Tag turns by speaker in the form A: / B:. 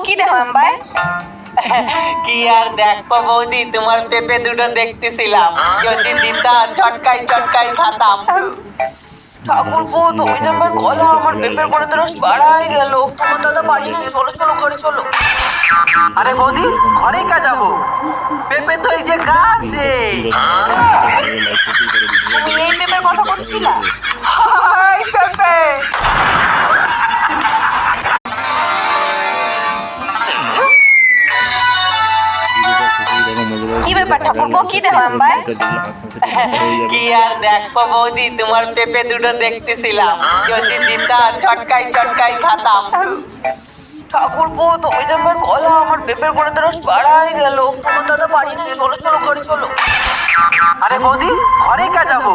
A: কি দেখো আমায়?
B: কি আর দেখবো বৌদি, তোমার পেঁপে দুটো দেখতেছিলাম, যদি দিতা চটকাই চটকাই খাতাম।
A: ঠাকুরপো, তুমি যে আমায় গলা, আমার পেঁপের করে তো রস বাড়াই গেল। তোমার দাদা বাড়ি নেই, চলো চলো ঘরে চলো।
B: আরে বৌদি, ঘরে কা যাবো? পেঁপে তো এই যে গাছে।
A: তুমি এই পেঁপের কথা বলছিলা?
B: হাই পেঁপে।
A: কি ব্যাপার ঠাকুরপো, কি দেখো আমায়?
B: কি আর দেখবো বৌদি, তোমার পেঁপে দুটো দেখতেছিলাম, যদি দিতা চটকাই চটকাই খাতাম।
A: ঠাকুরপো, তুমি যে আমায় গলা, আমার পেঁপের করে তো রস বাড়াই গেল। তোমার দাদা বাড়ি নেই, চলো চলো ঘরে চলো।
B: আরে বৌদি, ঘরে কা যাবো?